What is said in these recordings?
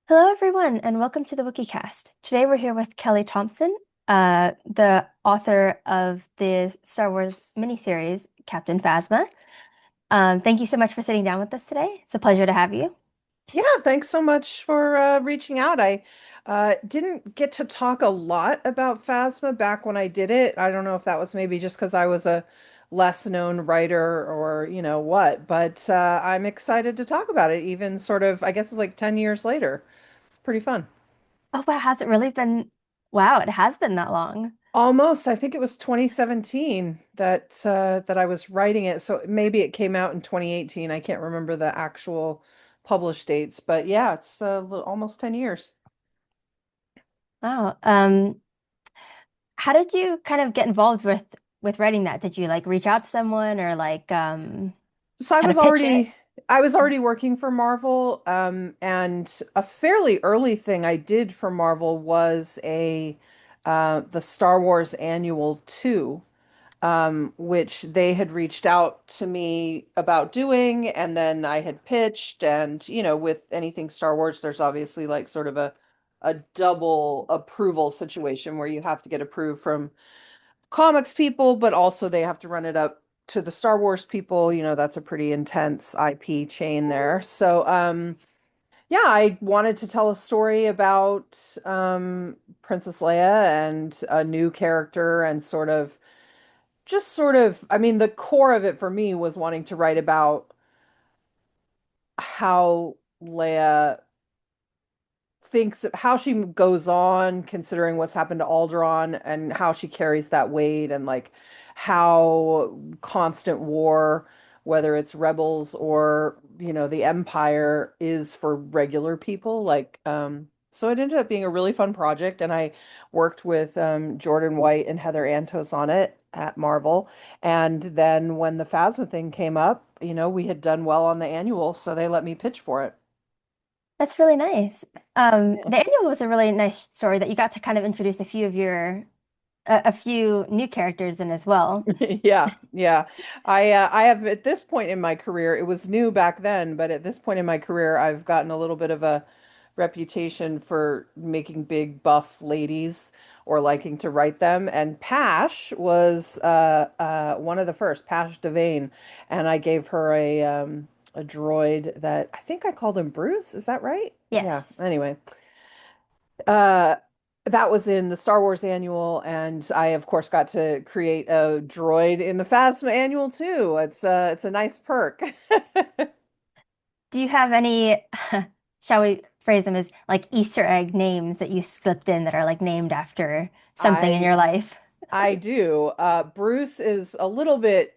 Hello, everyone, and welcome to the WookieCast. Today we're here with Kelly Thompson, the author of the Star Wars miniseries, Captain Phasma. Thank you so much for sitting down with us today. It's a pleasure to have you. Yeah, thanks so much for reaching out. I didn't get to talk a lot about Phasma back when I did it. I don't know if that was maybe just because I was a less known writer or what, but I'm excited to talk about it, even sort of, I guess it's like 10 years later. It's pretty fun. Oh, wow, has it really been? Wow, it has been that long. Almost, I think it was 2017 that I was writing it. So maybe it came out in 2018. I can't remember the actual published dates, but yeah, it's almost 10 years. Wow. How did you kind of get involved with writing that? Did you like reach out to someone or like So kind of pitch it? I was already working for Marvel, and a fairly early thing I did for Marvel was a the Star Wars Annual 2, which they had reached out to me about doing, and then I had pitched, and with anything Star Wars, there's obviously like sort of a double approval situation where you have to get approved from comics people, but also they have to run it up to the Star Wars people. That's a pretty intense IP chain there. So, yeah, I wanted to tell a story about Princess Leia and a new character and I mean, the core of it for me was wanting to write about how Leia thinks how she goes on considering what's happened to Alderaan and how she carries that weight and like how constant war, whether it's rebels or the Empire, is for regular people. So it ended up being a really fun project, and I worked with Jordan White and Heather Antos on it at Marvel. And then when the Phasma thing came up, we had done well on the annual, so they let me pitch for it. That's really nice. Yeah. The annual was a really nice story that you got to kind of introduce a few of a few new characters in as well. Yeah, yeah. I have at this point in my career, it was new back then, but at this point in my career, I've gotten a little bit of a reputation for making big buff ladies or liking to write them. And Pash was one of the first, Pash Devane, and I gave her a droid that I think I called him Bruce. Is that right? Yeah. Yes. Anyway, uh, that was in the Star Wars annual, and I, of course, got to create a droid in the Phasma annual too. It's a nice perk. Do you have any, shall we phrase them as like Easter egg names that you slipped in that are like named after something in I your life? I do. Bruce is a little bit.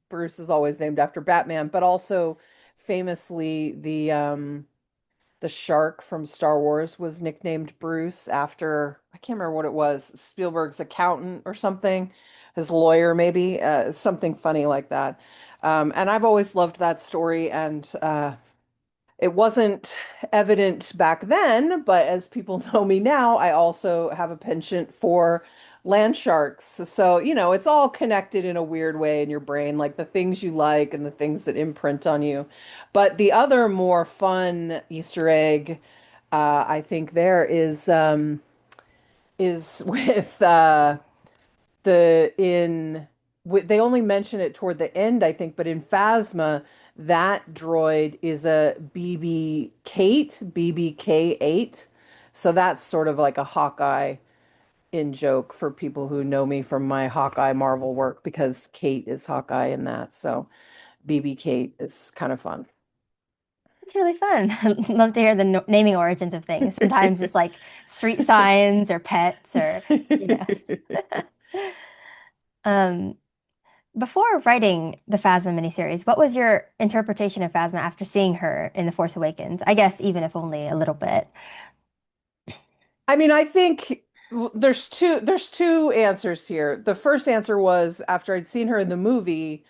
Bruce is always named after Batman, but also famously the shark from Star Wars was nicknamed Bruce after, I can't remember what it was, Spielberg's accountant or something, his lawyer maybe, something funny like that. And I've always loved that story, and it wasn't evident back then, but as people know me now, I also have a penchant for land sharks. So, it's all connected in a weird way in your brain, like the things you like and the things that imprint on you. But the other more fun Easter egg, I think there is with the in they only mention it toward the end, I think, but in Phasma, that droid is a BB Kate, BBK-8. So that's sort of like a Hawkeye in joke for people who know me from my Hawkeye Marvel work, because Kate is Hawkeye in that. So BB Kate is kind of fun. It's really fun. Love to hear the no naming origins of things. Sometimes it's like street signs or pets or, you know. Um, Before writing the Phasma miniseries, what was your interpretation of Phasma after seeing her in The Force Awakens? I guess even if only a little bit. I mean, I think there's two answers here. The first answer was after I'd seen her in the movie.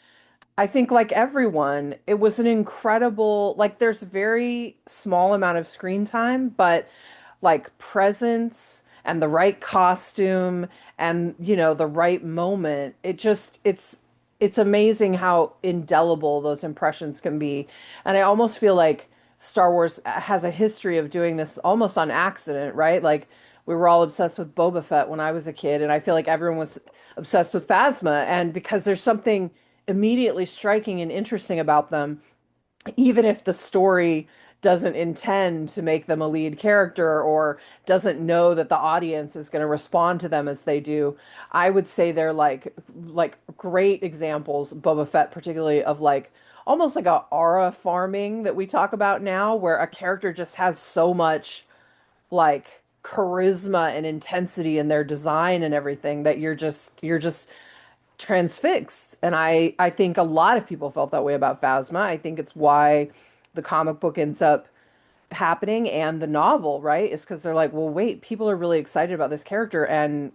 I think like everyone, it was an incredible, like there's very small amount of screen time, but like presence and the right costume and the right moment. It's amazing how indelible those impressions can be. And I almost feel like Star Wars has a history of doing this almost on accident, right? Like we were all obsessed with Boba Fett when I was a kid, and I feel like everyone was obsessed with Phasma, and because there's something immediately striking and interesting about them, even if the story doesn't intend to make them a lead character or doesn't know that the audience is going to respond to them as they do, I would say they're like great examples, Boba Fett particularly, of like almost like a aura farming that we talk about now, where a character just has so much like charisma and intensity in their design and everything that you're just transfixed. And I think a lot of people felt that way about Phasma. I think it's why the comic book ends up happening and the novel, right? Is because they're like, well, wait, people are really excited about this character, and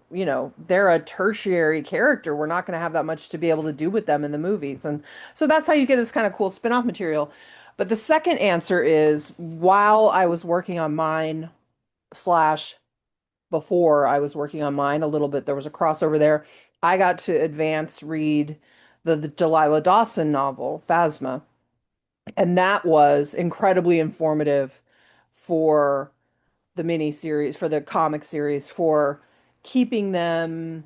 they're a tertiary character. We're not going to have that much to be able to do with them in the movies. And so that's how you get this kind of cool spin-off material. But the second answer is while I was working on mine slash before I was working on mine a little bit. There was a crossover there. I got to advance read the Delilah Dawson novel, Phasma, and that was incredibly informative for the mini series, for the comic series, for keeping them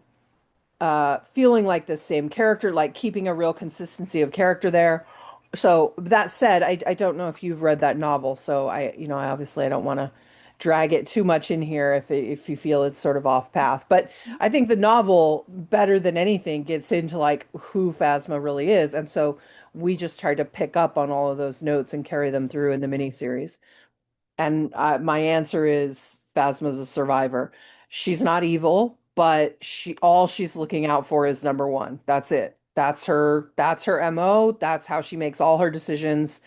feeling like the same character, like keeping a real consistency of character there. So that said, I don't know if you've read that novel, so I obviously I don't want to drag it too much in here if you feel it's sort of off path. But I think the novel, better than anything, gets into like who Phasma really is, and so we just tried to pick up on all of those notes and carry them through in the miniseries. And my answer is Phasma's a survivor. She's not evil, but all she's looking out for is number one. That's it. That's her MO. That's how she makes all her decisions.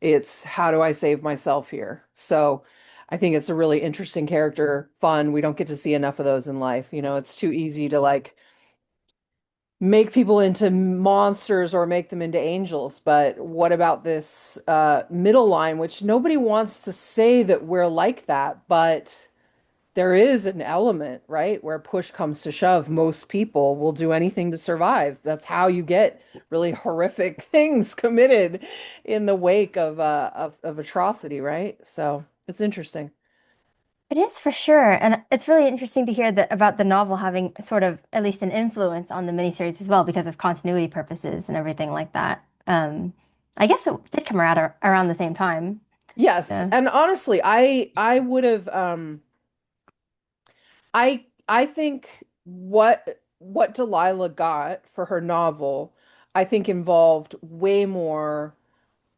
It's how do I save myself here? So I think it's a really interesting character, fun. We don't get to see enough of those in life. It's too easy to like make people into monsters or make them into angels. But what about this middle line, which nobody wants to say that we're like that, but there is an element, right, where push comes to shove. Most people will do anything to survive. That's how you get really horrific things committed in the wake of atrocity, right? So it's interesting. It is for sure. And it's really interesting to hear that about the novel having sort of at least an influence on the miniseries as well because of continuity purposes and everything like that. I guess it did come around the same time. Yes, Yeah. and honestly, I would have I think what Delilah got for her novel, I think involved way more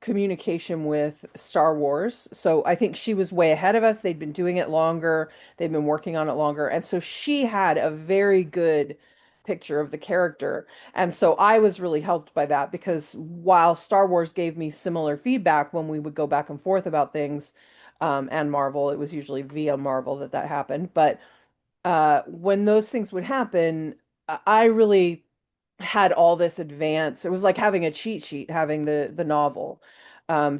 communication with Star Wars. So I think she was way ahead of us. They'd been doing it longer, they'd been working on it longer. And so she had a very good picture of the character. And so I was really helped by that because while Star Wars gave me similar feedback when we would go back and forth about things, and Marvel, it was usually via Marvel that happened. But when those things would happen, I really had all this advance. It was like having a cheat sheet, having the novel,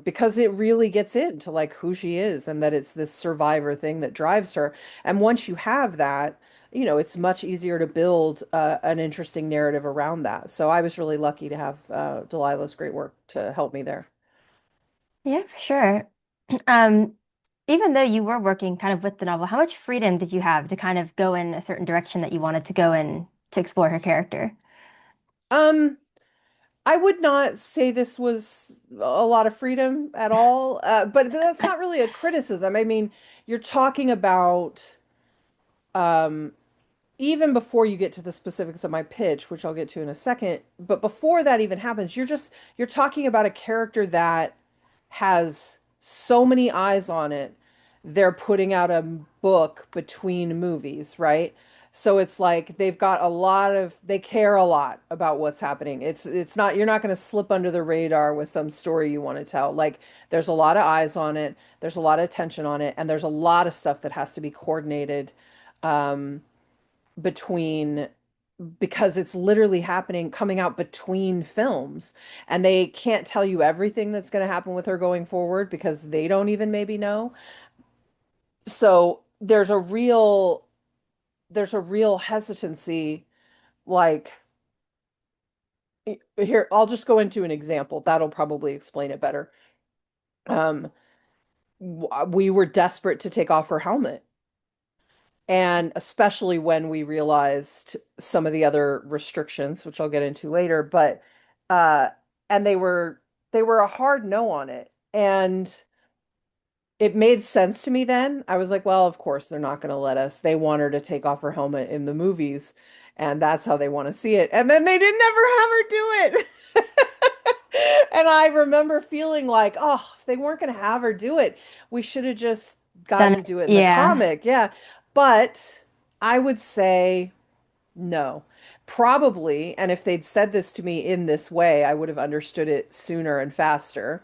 because it really gets into like who she is and that it's this survivor thing that drives her. And once you have that, it's much easier to build an interesting narrative around that. So I was really lucky to have Delilah's great work to help me there. Yeah, for sure. Um, Even though you were working kind of with the novel, how much freedom did you have to kind of go in a certain direction that you wanted to go in to explore her character? Um, I would not say this was a lot of freedom at all, but that's not really a criticism. I mean, you're talking about um, even before you get to the specifics of my pitch, which I'll get to in a second, but before that even happens, you're talking about a character that has so many eyes on it. They're putting out a book between movies, right? So it's like they care a lot about what's happening. It's not you're not going to slip under the radar with some story you want to tell. Like there's a lot of eyes on it, there's a lot of attention on it, and there's a lot of stuff that has to be coordinated. Um, between because it's literally happening coming out between films and they can't tell you everything that's going to happen with her going forward because they don't even maybe know. So there's a real hesitancy like here I'll just go into an example that'll probably explain it better. Um we were desperate to take off her helmet. And especially when we realized some of the other restrictions, which I'll get into later, but uh and they were a hard no on it. And it made sense to me then. I was like, well, of course they're not going to let us. They want her to take off her helmet in the movies, and that's how they want to see it. And then they didn't ever have her do it. And I remember feeling like, oh, if they weren't going to have her do it, we should have just gotten Done to it. do it in the Yeah. comic. Yeah. But I would say no. Probably, and if they'd said this to me in this way, I would have understood it sooner and faster.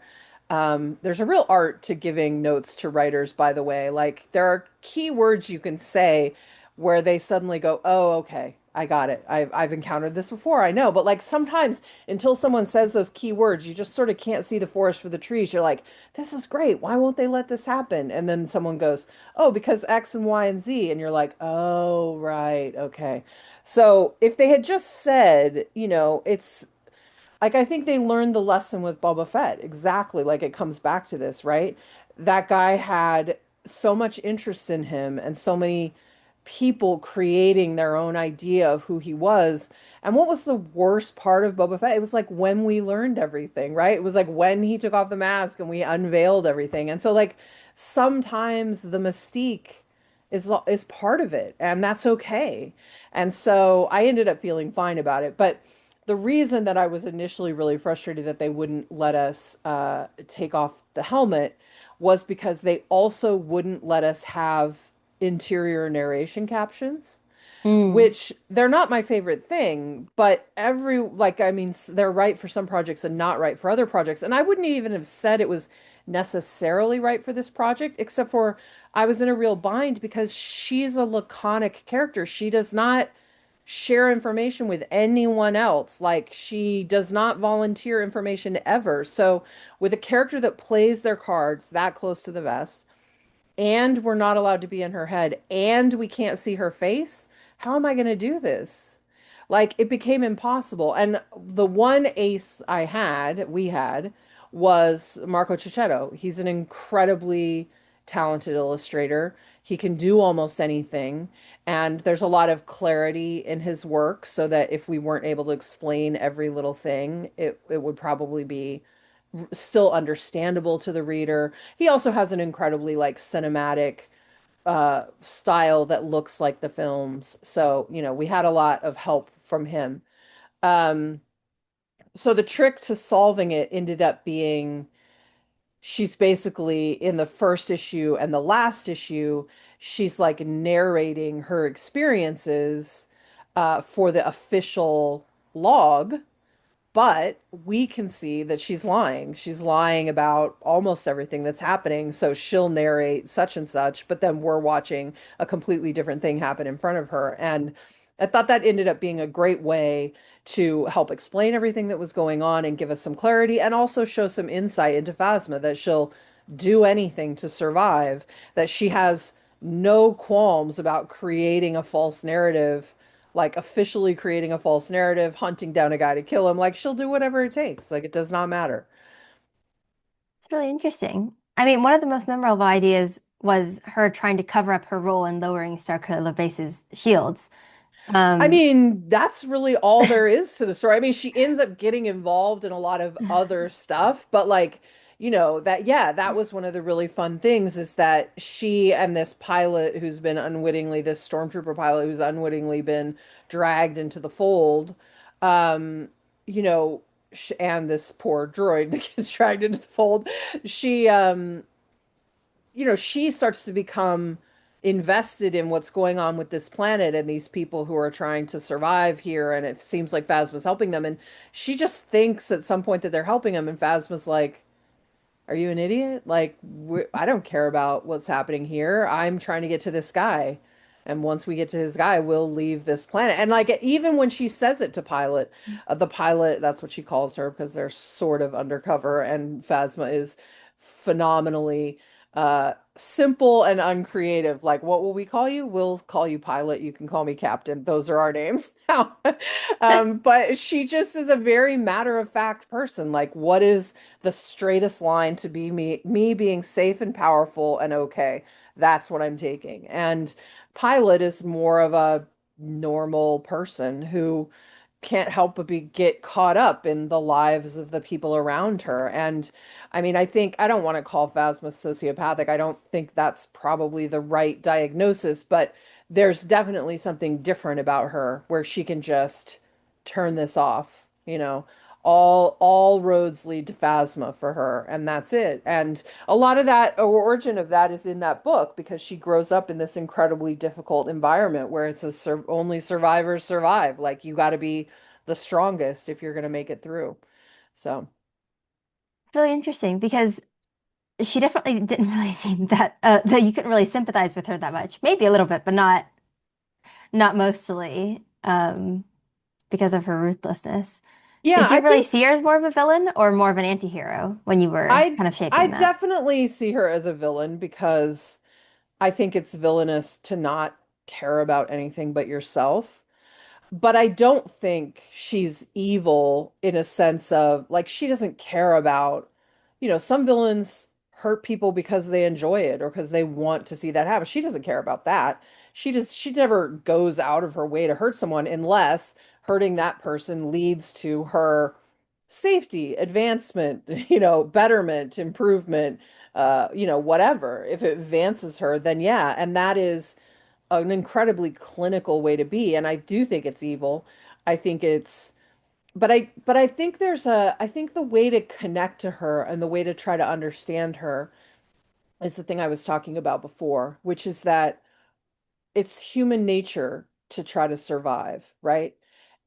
There's a real art to giving notes to writers, by the way. Like there are key words you can say where they suddenly go, "Oh, okay, I got it. I've encountered this before. I know." But like sometimes until someone says those key words, you just sort of can't see the forest for the trees. You're like, "This is great. Why won't they let this happen?" And then someone goes, "Oh, because X and Y and Z." And you're like, "Oh, right. Okay." So if they had just said, it's like I think they learned the lesson with Boba Fett. Exactly. Like it comes back to this, right? That guy had so much interest in him and so many people creating their own idea of who he was. And what was the worst part of Boba Fett? It was like when we learned everything, right? It was like when he took off the mask and we unveiled everything. And so like sometimes the mystique is part of it, and that's okay. And so I ended up feeling fine about it. But the reason that I was initially really frustrated that they wouldn't let us take off the helmet was because they also wouldn't let us have interior narration captions, Mm. which they're not my favorite thing, but I mean, they're right for some projects and not right for other projects. And I wouldn't even have said it was necessarily right for this project, except for I was in a real bind because she's a laconic character. She does not share information with anyone else. Like she does not volunteer information ever. So with a character that plays their cards that close to the vest, and we're not allowed to be in her head, and we can't see her face, how am I going to do this? Like it became impossible. And the one ace we had, was Marco Cicchetto. He's an incredibly talented illustrator. He can do almost anything. And there's a lot of clarity in his work so that if we weren't able to explain every little thing, it would probably be still understandable to the reader. He also has an incredibly like cinematic style that looks like the films. So, we had a lot of help from him. Um, so the trick to solving it ended up being she's basically in the first issue and the last issue, she's like narrating her experiences for the official log, but we can see that she's lying. She's lying about almost everything that's happening. So she'll narrate such and such, but then we're watching a completely different thing happen in front of her. And I thought that ended up being a great way to help explain everything that was going on and give us some clarity and also show some insight into Phasma that she'll do anything to survive, that she has no qualms about creating a false narrative, like officially creating a false narrative, hunting down a guy to kill him. Like she'll do whatever it takes. Like it does not matter. It's really interesting. I mean, one of the most memorable ideas was her trying to cover up her role in lowering Starkiller Base's shields. I Um, mean, that's really all there is to the story. I mean, she ends up getting involved in a lot of other stuff, but like, yeah, that was one of the really fun things is that she and this pilot this stormtrooper pilot who's unwittingly been dragged into the fold, um, you know, and this poor droid that gets dragged into the fold, she, she starts to become invested in what's going on with this planet and these people who are trying to survive here. And it seems like Phasma's helping them. And she just thinks at some point that they're helping him. And Phasma's like, are you an idiot? Like, I don't care about what's happening here. I'm trying to get to this guy. And once we get to his guy, we'll leave this planet. And like, even when she says it to Pilot, the pilot, that's what she calls her because they're sort of undercover. And Phasma is phenomenally. Simple and uncreative. Like, what will we call you? We'll call you Pilot. You can call me Captain. Those are our names now. But she just is a very matter of fact person. Like, what is the straightest line to be me being safe and powerful and okay? That's what I'm taking. And Pilot is more of a normal person who can't help but get caught up in the lives of the people around her. And I mean, I think I don't want to call Phasma sociopathic. I don't think that's probably the right diagnosis, but there's definitely something different about her where she can just turn this off, you know. All roads lead to Phasma for her, and that's it. And a lot of that origin of that is in that book because she grows up in this incredibly difficult environment where it's a only survivors survive. Like you got to be the strongest if you're going to make it through. So. It's really interesting because she definitely didn't really seem that you couldn't really sympathize with her that much. Maybe a little bit, but not mostly, because of her ruthlessness. Yeah, Did you I really think see her as more of a villain or more of an anti-hero when you were I kind of I shaping that? definitely see her as a villain because I think it's villainous to not care about anything but yourself. But I don't think she's evil in a sense of like she doesn't care about, some villains hurt people because they enjoy it or because they want to see that happen. She doesn't care about that. She never goes out of her way to hurt someone unless hurting that person leads to her safety, advancement, betterment, improvement, whatever. If it advances her, then yeah, and that is an incredibly clinical way to be, and I do think it's evil. I think it's but I think I think the way to connect to her and the way to try to understand her is the thing I was talking about before, which is that it's human nature to try to survive, right?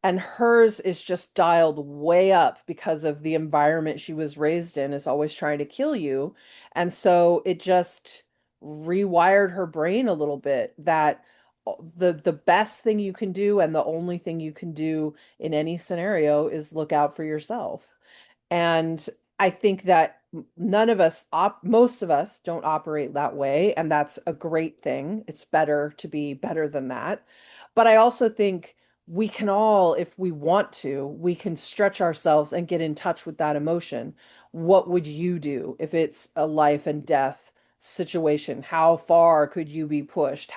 And hers is just dialed way up because of the environment she was raised in is always trying to kill you. And so it just rewired her brain a little bit that the best thing you can do and the only thing you can do in any scenario is look out for yourself. And I think that none of us, most of us don't operate that way. And that's a great thing. It's better to be better than that. But I also think we can all, if we want to, we can stretch ourselves and get in touch with that emotion. What would you do if it's a life and death situation? How far could you be pushed?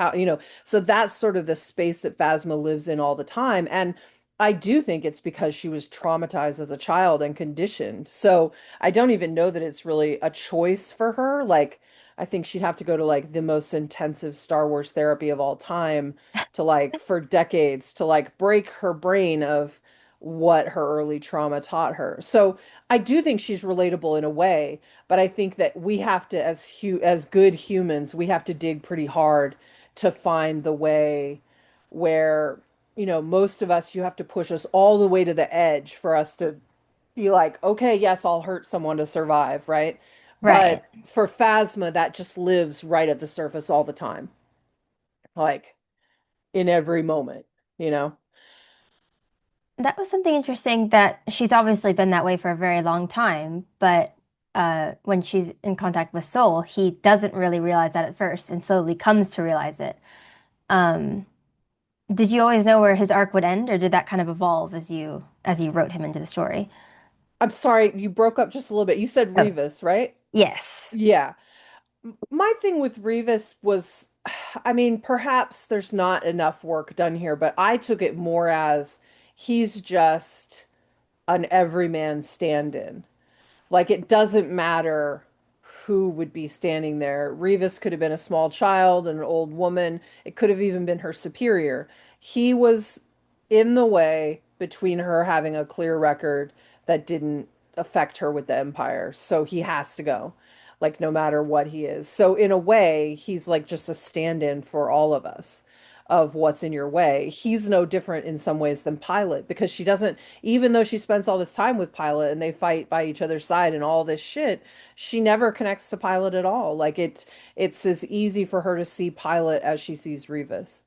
So that's sort of the space that Phasma lives in all the time. And I do think it's because she was traumatized as a child and conditioned. So I don't even know that it's really a choice for her. Like, I think she'd have to go to like the most intensive Star Wars therapy of all time to like for decades to like break her brain of what her early trauma taught her. So I do think she's relatable in a way, but I think that we have to, as good humans, we have to dig pretty hard to find the way where most of us, you have to push us all the way to the edge for us to be like, okay, yes, I'll hurt someone to survive, right? Right. But for Phasma, that just lives right at the surface all the time, like in every moment, you know? That was something interesting that she's obviously been that way for a very long time, but when she's in contact with Soul, he doesn't really realize that at first and slowly comes to realize it. Um, did you always know where his arc would end, or did that kind of evolve as you wrote him into the story? I'm sorry, you broke up just a little bit. You said Oh, Revis, right? yes. Yeah. My thing with Revis was, I mean, perhaps there's not enough work done here, but I took it more as he's just an everyman stand-in. Like it doesn't matter who would be standing there. Revis could have been a small child, an old woman. It could have even been her superior. He was in the way between her having a clear record that didn't affect her with the Empire. So he has to go, like no matter what he is. So in a way, he's like just a stand-in for all of us of what's in your way. He's no different in some ways than Pilot because she doesn't, even though she spends all this time with Pilot and they fight by each other's side and all this shit, she never connects to Pilot at all. Like it's as easy for her to see Pilot as she sees Revis.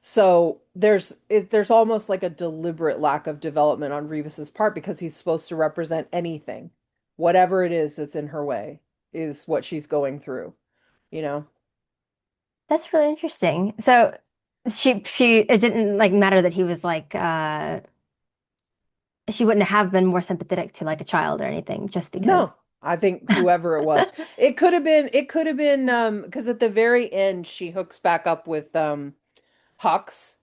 So there's almost like a deliberate lack of development on Revis's part because he's supposed to represent anything. Whatever it is that's in her way is what she's going through. you know. That's really interesting. So she it didn't like matter that he was like she wouldn't have been more sympathetic to like a child or anything just No, because. I think whoever it was, it could have been because at the very end she hooks back up with Hux.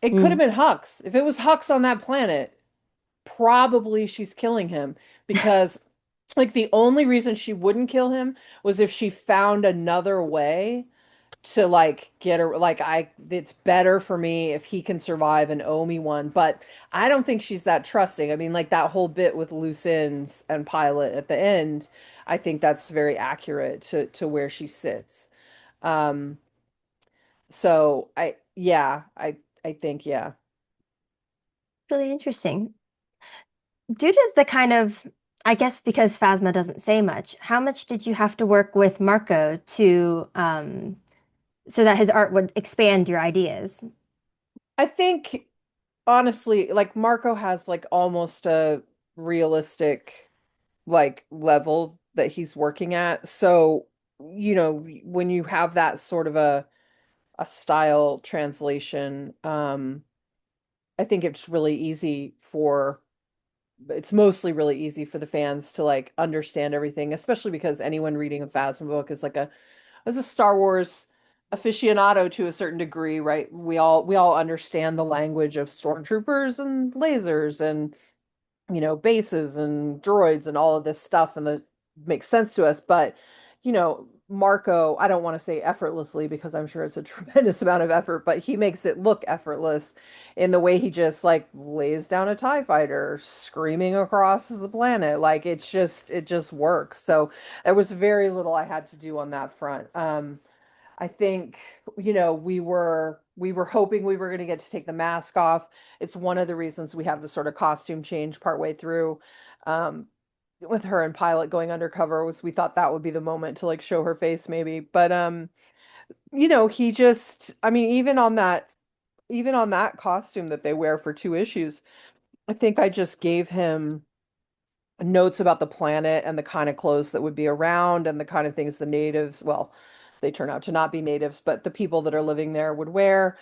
It could have Mm. been Hux. If it was Hux on that planet, probably she's killing him because like the only reason she wouldn't kill him was if she found another way to like get her like I it's better for me if he can survive and owe me one. But I don't think she's that trusting. I mean, like that whole bit with loose ends and Pilot at the end, I think that's very accurate to where she sits. Um, so I think yeah. Really interesting. Due to the kind of, I guess because Phasma doesn't say much, how much did you have to work with Marco to so that his art would expand your ideas? I think honestly, like Marco has like almost a realistic like level that he's working at. So, when you have that sort of a style translation, I think it's mostly really easy for the fans to like understand everything, especially because anyone reading a Phasma book is like as a Star Wars aficionado to a certain degree, right? We all understand the language of stormtroopers and lasers and bases and droids and all of this stuff and that makes sense to us. But, Marco, I don't want to say effortlessly because I'm sure it's a tremendous amount of effort, but he makes it look effortless in the way he just like lays down a TIE fighter screaming across the planet. Like it just works. So there was very little I had to do on that front. I think, we were hoping we were going to get to take the mask off. It's one of the reasons we have the sort of costume change partway through. Um, with her and Pilot going undercover was we thought that would be the moment to like show her face maybe. But he just I mean even on that costume that they wear for 2 issues, I think I just gave him notes about the planet and the kind of clothes that would be around and the kind of things the natives, well, they turn out to not be natives, but the people that are living there would wear.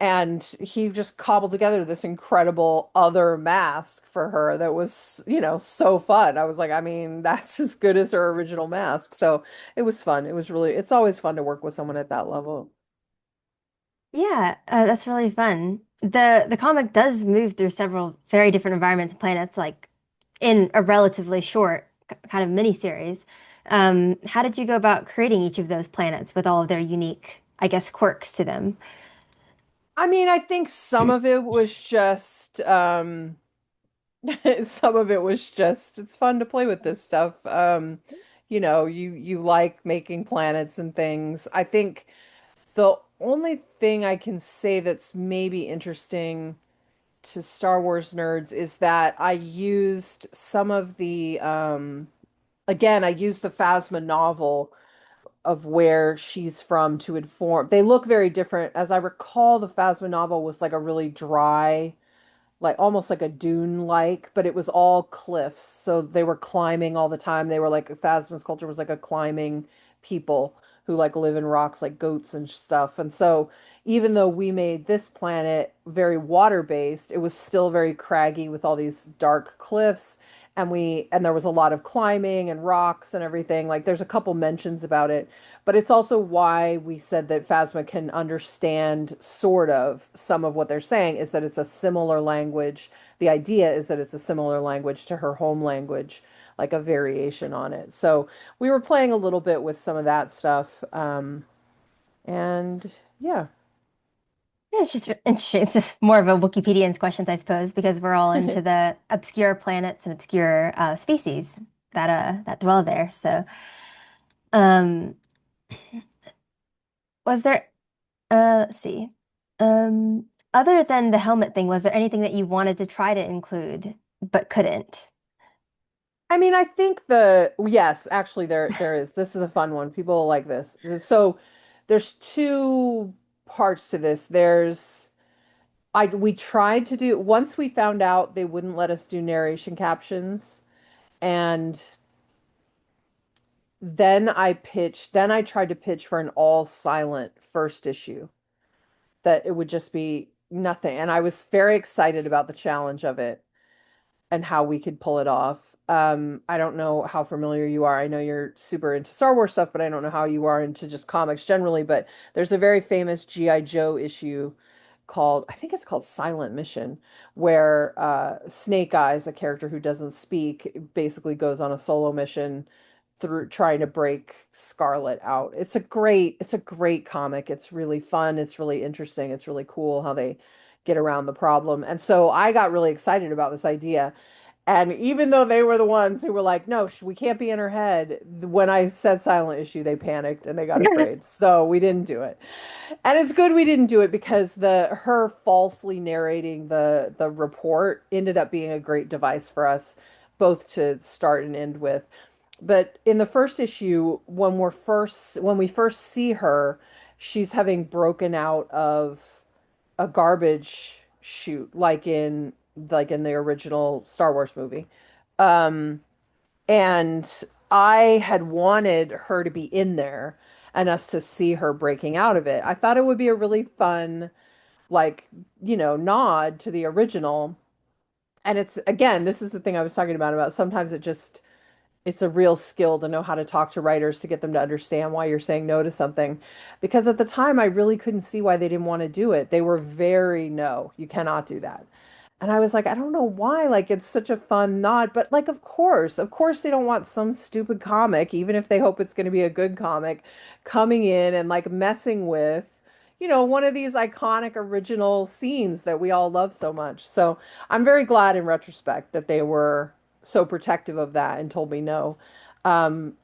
And he just cobbled together this incredible other mask for her that was, so fun. I was like, I mean, that's as good as her original mask. So it was fun. It's always fun to work with someone at that level. Yeah, that's really fun. The comic does move through several very different environments and planets, like in a relatively short kind of mini series. How did you go about creating each of those planets with all of their unique, I guess, quirks to them? I mean, I think some of it was just some of it was just it's fun to play with this stuff. You like making planets and things. I think the only thing I can say that's maybe interesting to Star Wars nerds is that I used some of the again, I used the Phasma novel of where she's from to inform. They look very different. As I recall, the Phasma novel was like a really dry, like almost like a dune like, but it was all cliffs. So they were climbing all the time. They were like Phasma's culture was like a climbing people who like live in rocks like goats and stuff. And so even though we made this planet very water based, it was still very craggy with all these dark cliffs. And there was a lot of climbing and rocks and everything. Like there's a couple mentions about it, but it's also why we said that Phasma can understand sort of some of what they're saying is that it's a similar language. The idea is that it's a similar language to her home language, like a variation on it. So we were playing a little bit with some of that stuff. And yeah. Yeah, it's just interesting. It's just more of a Wikipedian's questions, I suppose, because we're all into the obscure planets and obscure species that dwell there. So, um, was there let's see. Other than the helmet thing, was there anything that you wanted to try to include but couldn't? I mean, I think yes, actually there is. This is a fun one. People like this. So there's two parts to this. We tried to do once we found out they wouldn't let us do narration captions and then I tried to pitch for an all silent first issue that it would just be nothing. And I was very excited about the challenge of it and how we could pull it off. I don't know how familiar you are. I know you're super into Star Wars stuff, but I don't know how you are into just comics generally. But there's a very famous G.I. Joe issue called, I think it's called Silent Mission, where Snake Eyes, a character who doesn't speak, basically goes on a solo mission through trying to break Scarlet out. It's a great comic. It's really fun. It's really interesting. It's really cool how they get around the problem. And so I got really excited about this idea. And even though they were the ones who were like, no, we can't be in her head, when I said silent issue, they panicked and they got afraid. So we didn't do it. And it's good we didn't do it because the her falsely narrating the report ended up being a great device for us both to start and end with. But in the first issue, when we first see her, she's having broken out of a garbage chute like in the original Star Wars movie. Um and I had wanted her to be in there and us to see her breaking out of it. I thought it would be a really fun, like, nod to the original. And it's, again, this is the thing I was talking about sometimes it's a real skill to know how to talk to writers to get them to understand why you're saying no to something. Because at the time, I really couldn't see why they didn't want to do it. They were very no, you cannot do that. And I was like, I don't know why. Like, it's such a fun nod, but like, of course, they don't want some stupid comic, even if they hope it's going to be a good comic, coming in and like messing with, one of these iconic original scenes that we all love so much. So I'm very glad in retrospect that they were so protective of that and told me no. Um,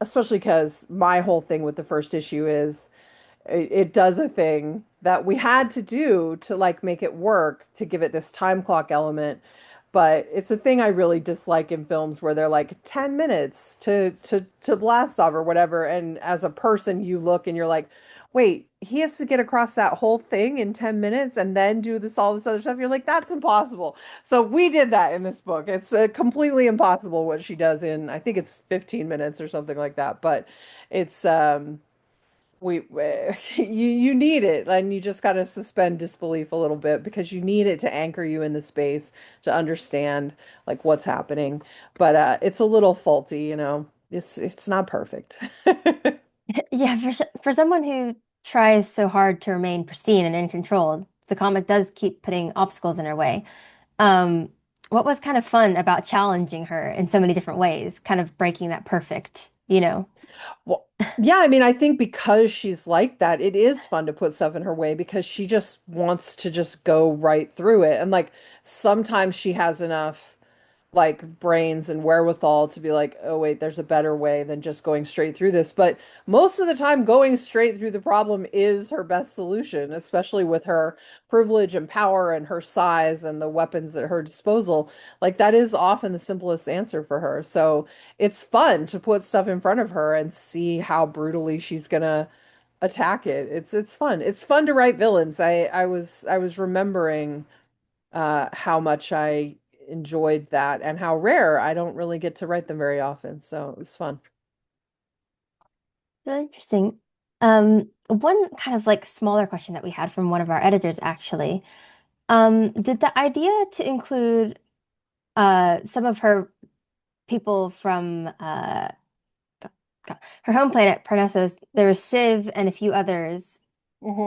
Especially because my whole thing with the first issue is it does a thing that we had to do to like make it work to give it this time clock element. But it's a thing I really dislike in films where they're like 10 minutes to blast off or whatever. And as a person, you look and you're like, wait, he has to get across that whole thing in 10 minutes and then do all this other stuff. You're like, that's impossible. So we did that in this book. It's completely impossible what she does in, I think it's 15 minutes or something like that. But it's, you need it and you just got to suspend disbelief a little bit because you need it to anchor you in the space to understand like what's happening, but it's a little faulty, it's not perfect. Yeah, for someone who tries so hard to remain pristine and in control, the comic does keep putting obstacles in her way. Um, what was kind of fun about challenging her in so many different ways, kind of breaking that perfect, you know? Well, yeah, I mean, I think because she's like that, it is fun to put stuff in her way because she just wants to just go right through it, and like sometimes she has enough like brains and wherewithal to be like, oh wait, there's a better way than just going straight through this. But most of the time, going straight through the problem is her best solution, especially with her privilege and power and her size and the weapons at her disposal. Like that is often the simplest answer for her. So it's fun to put stuff in front of her and see how brutally she's gonna attack it. It's fun. It's fun to write villains. I was remembering how much I enjoyed that and how rare I don't really get to write them very often. So it was fun. Really interesting. One kind of like smaller question that we had from one of our editors actually. Did the idea to include some of her people from her home planet, Parnassus, there was Civ and a few others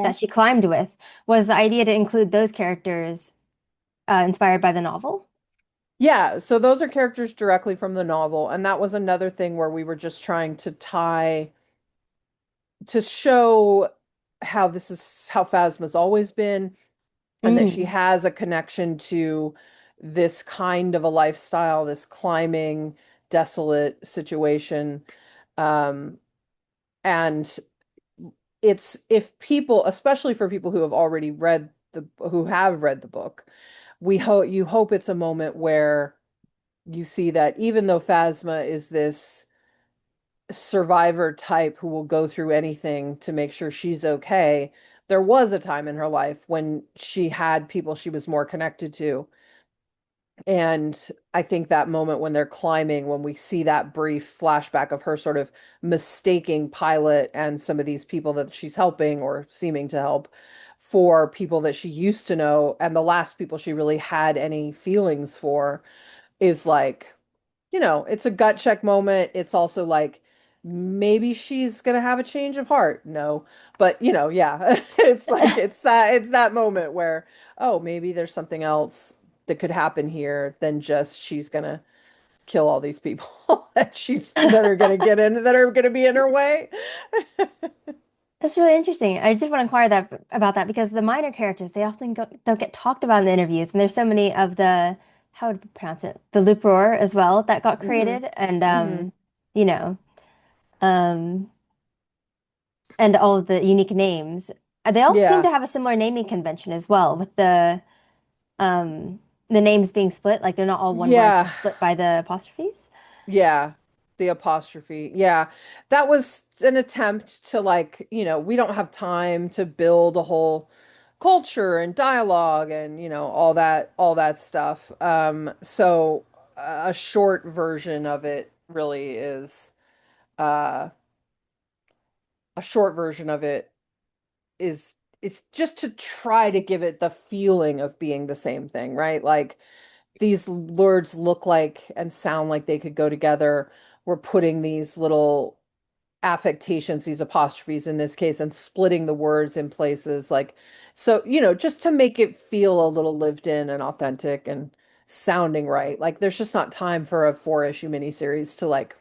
that Hmm. she climbed with, was the idea to include those characters inspired by the novel? Yeah, so those are characters directly from the novel, and that was another thing where we were just trying to show how this is how Phasma's always been, and that she Mm. has a connection to this kind of a lifestyle, this climbing, desolate situation. Um, and it's if people, especially for people who have already who have read the book, you hope it's a moment where you see that even though Phasma is this survivor type who will go through anything to make sure she's okay, there was a time in her life when she had people she was more connected to. And I think that moment when they're climbing, when we see that brief flashback of her sort of mistaking Pilot and some of these people that she's helping or seeming to help for people that she used to know, and the last people she really had any feelings for is like, it's a gut check moment. It's also like maybe she's gonna have a change of heart. No, but yeah, it's that moment where, oh, maybe there's something else that could happen here than just she's gonna kill all these people that are gonna get in that are gonna be in her way. That's really interesting. I just want to inquire that about that because the minor characters, they often don't get talked about in the interviews, and there's so many of the, how would you pronounce it? The loop roar as well that got Hmm. created, and Hmm. you know, um, and all of the unique names. They all seem Yeah. to have a similar naming convention as well, with um the names being split, like they're not all one word, they're Yeah. split by the apostrophes. Yeah, the apostrophe. Yeah. That was an attempt to like, we don't have time to build a whole culture and dialogue and, all that stuff. So a short version of it really is uh a short version of it is just to try to give it the feeling of being the same thing, right? Like these words look like and sound like they could go together. We're putting these little affectations, these apostrophes in this case, and splitting the words in places like so, just to make it feel a little lived in and authentic and sounding right. Like there's just not time for a 4-issue miniseries to like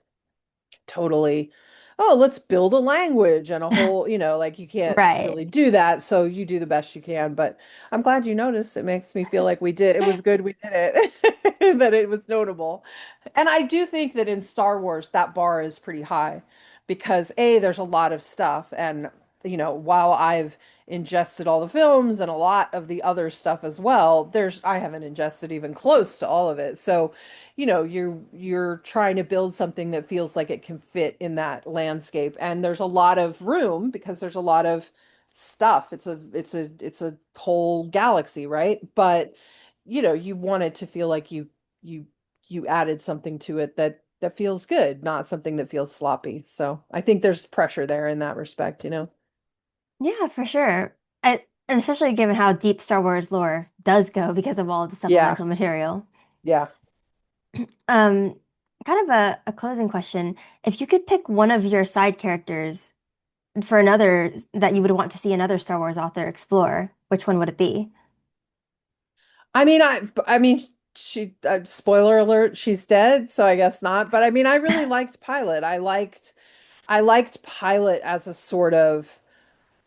totally, oh, let's build a language and a whole, like you can't Right. really do that. So you do the best you can. But I'm glad you noticed. It makes me feel like it was good we did it, that it was notable. And I do think that in Star Wars, that bar is pretty high because A, there's a lot of stuff. And, while I've ingested all the films and a lot of the other stuff as well, I haven't ingested even close to all of it. So, you're trying to build something that feels like it can fit in that landscape. And there's a lot of room because there's a lot of stuff. It's a whole galaxy, right? But, you want it to feel like you you added something to it that feels good, not something that feels sloppy. So I think there's pressure there in that respect. Yeah, for sure. And especially given how deep Star Wars lore does go because of all of the Yeah, supplemental material. yeah. Um, Kind of a closing question. If you could pick one of your side characters for another that you would want to see another Star Wars author explore, which one would it be? I mean, she, spoiler alert, she's dead, so I guess not. But I mean, I really liked Pilot. I liked Pilot as a sort of,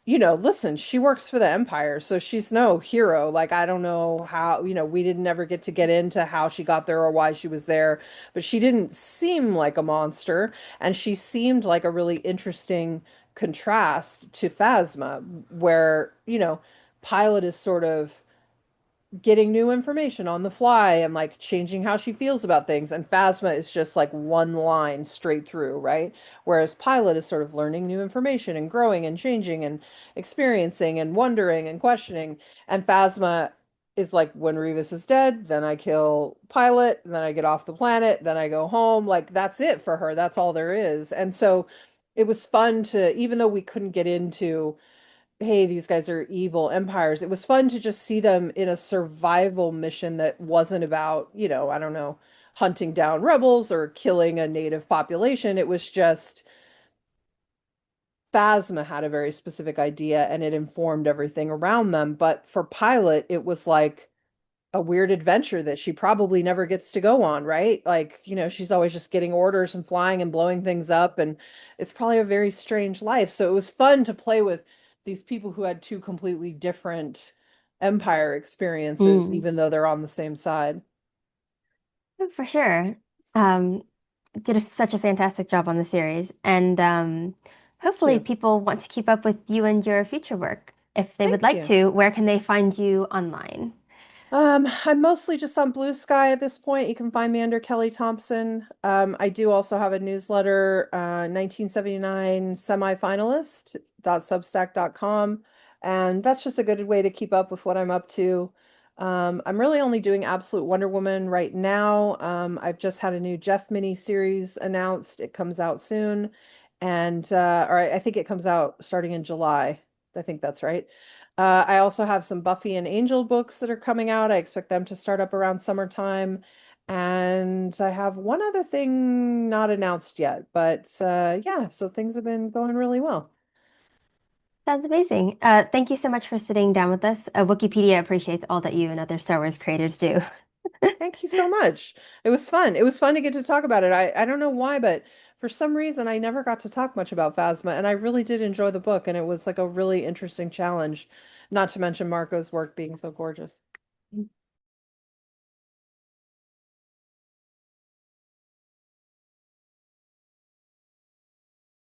listen, she works for the Empire, so she's no hero. Like, I don't know how, we didn't ever get into how she got there or why she was there, but she didn't seem like a monster, and she seemed like a really interesting contrast to Phasma, where, Pilot is sort of getting new information on the fly and like changing how she feels about things. And Phasma is just like one line straight through, right? Whereas Pilot is sort of learning new information and growing and changing and experiencing and wondering and questioning. And Phasma is like, when Revis is dead, then I kill Pilot, then I get off the planet, then I go home. Like that's it for her. That's all there is. And so it was fun to, even though we couldn't get into, hey, these guys are evil empires. It was fun to just see them in a survival mission that wasn't about, I don't know, hunting down rebels or killing a native population. It was just Phasma had a very specific idea and it informed everything around them. But for Pilot, it was like a weird adventure that she probably never gets to go on, right? Like, she's always just getting orders and flying and blowing things up, and it's probably a very strange life. So it was fun to play with these people who had two completely different empire experiences, Mm, even though they're on the same side. for sure. Um, did such a fantastic job on the series, and Thank hopefully you. people want to keep up with you and your future work. If they would Thank like you. to, where can they find you online? I'm mostly just on Blue Sky at this point. You can find me under Kelly Thompson. I do also have a newsletter, 1979 semifinalist.substack.com. And that's just a good way to keep up with what I'm up to. I'm really only doing Absolute Wonder Woman right now. I've just had a new Jeff mini series announced. It comes out soon. And or I think it comes out starting in July. I think that's right. I also have some Buffy and Angel books that are coming out. I expect them to start up around summertime. And I have one other thing not announced yet, but yeah, so things have been going really well. Sounds amazing. Thank you so much for sitting down with us. Wookieepedia appreciates all that you and other Star Wars creators do. Thank you so much. It was fun. It was fun to get to talk about it. I don't know why, but for some reason I never got to talk much about Phasma, and I really did enjoy the book, and it was like a really interesting challenge, not to mention Marco's work being so gorgeous.